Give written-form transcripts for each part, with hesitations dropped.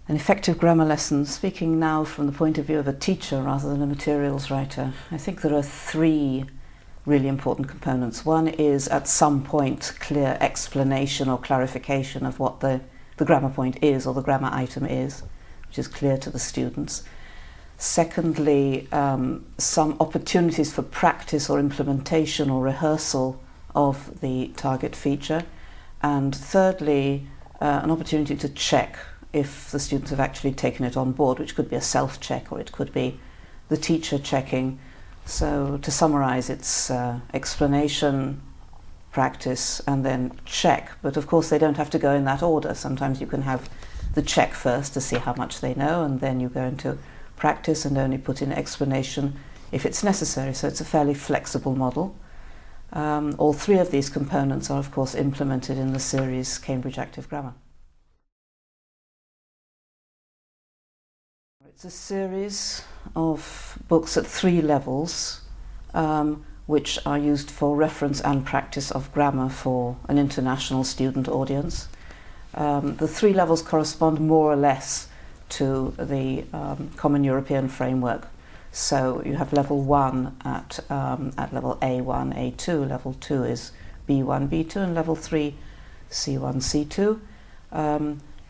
An effective grammar lesson, speaking now from the point of view of a teacher rather than a materials writer, I think there are three really important components. One is at some point clear explanation or clarification of what the grammar point is or the grammar item is, which is clear to the students. Secondly, some opportunities for practice or implementation or rehearsal of the target feature. And thirdly, an opportunity to check if the students have actually taken it on board, which could be a self-check or it could be the teacher checking. So to summarise, it's explanation, practice and then check. But of course they don't have to go in that order. Sometimes you can have the check first to see how much they know, and then you go into practice and only put in explanation if it's necessary. So it's a fairly flexible model. All three of these components are of course implemented in the series Cambridge Active Grammar. It's a series of books at three levels, which are used for reference and practice of grammar for an international student audience. The three levels correspond more or less to the Common European Framework. So you have level 1 at level A1, A2, level 2 is B1, B2, and level 3 C1, C2.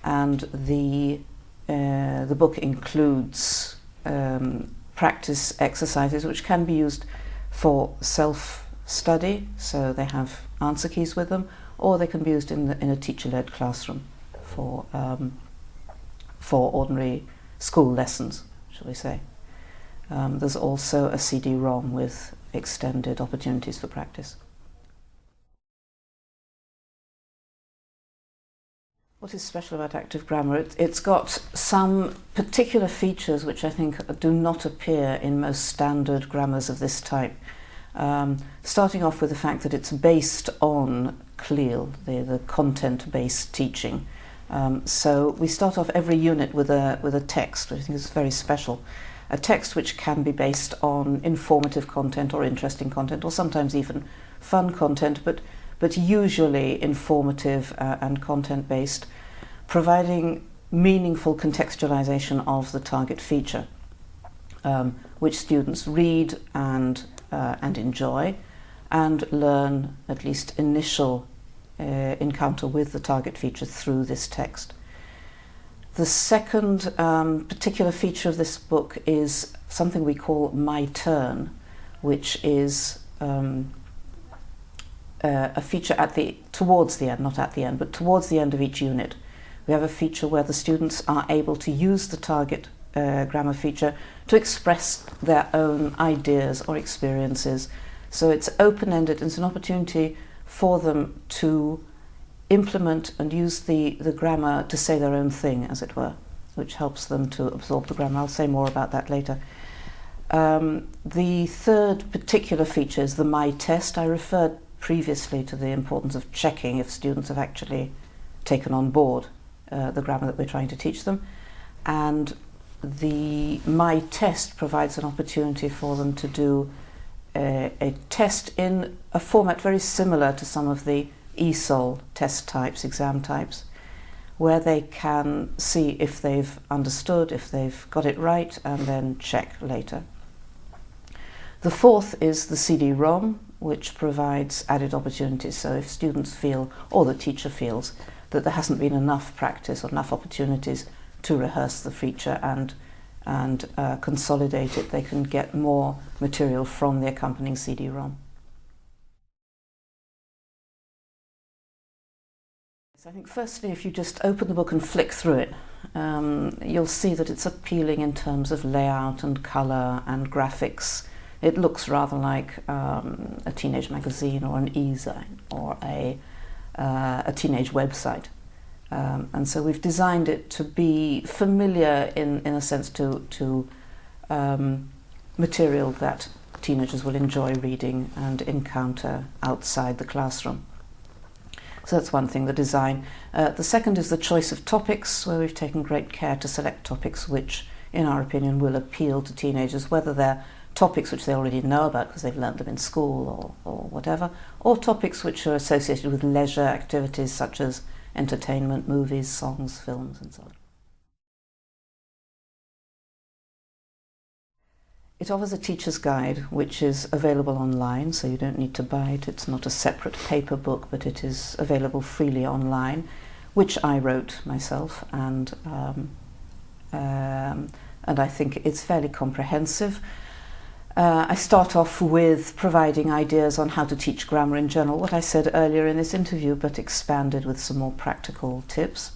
And the book includes practice exercises which can be used for self-study, so they have answer keys with them, or they can be used in a teacher-led classroom for ordinary school lessons, shall we say. There's also a CD-ROM with extended opportunities for practice. What is special about Active Grammar? It's got some particular features which I think do not appear in most standard grammars of this type. Starting off with the fact that it's based on CLIL, the content-based teaching. So we start off every unit with a text, which I think is very special. A text which can be based on informative content or interesting content, or sometimes even fun content, but usually informative and content-based, providing meaningful contextualization of the target feature, which students read and enjoy, and learn at least initial encounter with the target feature through this text. The second particular feature of this book is something we call My Turn, which is a feature towards the end, not at the end, but towards the end of each unit. We have a feature where the students are able to use the target grammar feature to express their own ideas or experiences. So it's open-ended, it's an opportunity for them to implement and use the grammar to say their own thing, as it were, which helps them to absorb the grammar. I'll say more about that later. The third particular feature is the My Test. I referred previously to the importance of checking if students have actually taken on board the grammar that we're trying to teach them. And the My Test provides an opportunity for them to do a test in a format very similar to some of the ESOL test types, exam types, where they can see if they've understood, if they've got it right, and then check later. The fourth is the CD-ROM, which provides added opportunities. So if students feel, or the teacher feels, that there hasn't been enough practice or enough opportunities to rehearse the feature and consolidate it, they can get more material from the accompanying CD-ROM. So I think firstly, if you just open the book and flick through it, you'll see that it's appealing in terms of layout and colour and graphics. It looks rather like a teenage magazine or an e-zine or a teenage website. And so we've designed it to be familiar in a sense to material that teenagers will enjoy reading and encounter outside the classroom. So that's one thing, the design. The second is the choice of topics, where we've taken great care to select topics which, in our opinion, will appeal to teenagers, whether they're topics which they already know about because they've learnt them in school or whatever, or topics which are associated with leisure activities such as entertainment, movies, songs, films, and so on. It offers a teacher's guide which is available online, so you don't need to buy it. It's not a separate paper book, but it is available freely online, which I wrote myself, and I think it's fairly comprehensive. I start off with providing ideas on how to teach grammar in general, what I said earlier in this interview, but expanded with some more practical tips.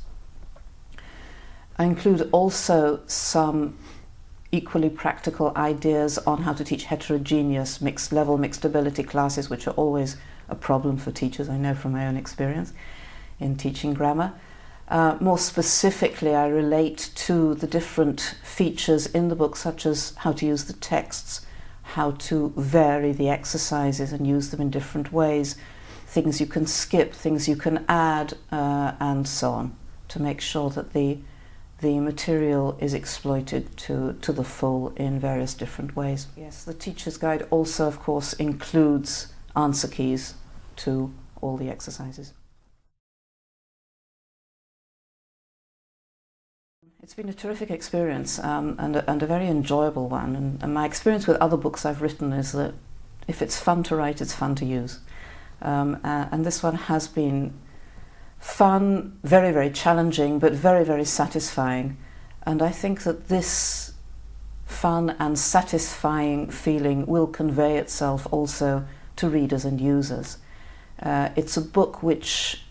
I include also some equally practical ideas on how to teach heterogeneous, mixed level, mixed ability classes, which are always a problem for teachers, I know from my own experience in teaching grammar. More specifically, I relate to the different features in the book, such as how to use the texts, how to vary the exercises and use them in different ways, things you can skip, things you can add, and so on, to make sure that the material is exploited to the full in various different ways. Yes, the teacher's guide also, of course, includes answer keys to all the exercises. It's been a terrific experience, and a very enjoyable one. And my experience with other books I've written is that if it's fun to write, it's fun to use. And this one has been fun, very, very challenging, but very, very satisfying. And I think that this fun and satisfying feeling will convey itself also to readers and users. It's a book which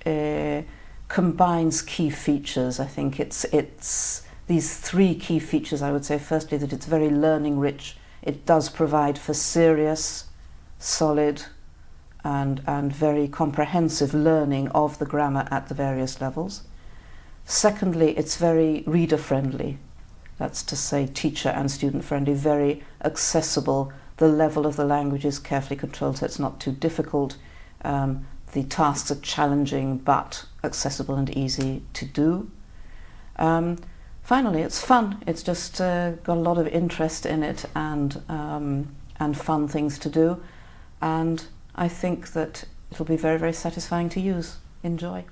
combines key features. I think it's these three key features, I would say. Firstly, that it's very learning rich. It does provide for serious, solid, and very comprehensive learning of the grammar at the various levels. Secondly, it's very reader-friendly. That's to say teacher and student-friendly, very accessible. The level of the language is carefully controlled, so it's not too difficult. The tasks are challenging but accessible and easy to do. Finally, it's fun. It's just got a lot of interest in it, and fun things to do. And I think that it'll be very, very satisfying to use. Enjoy.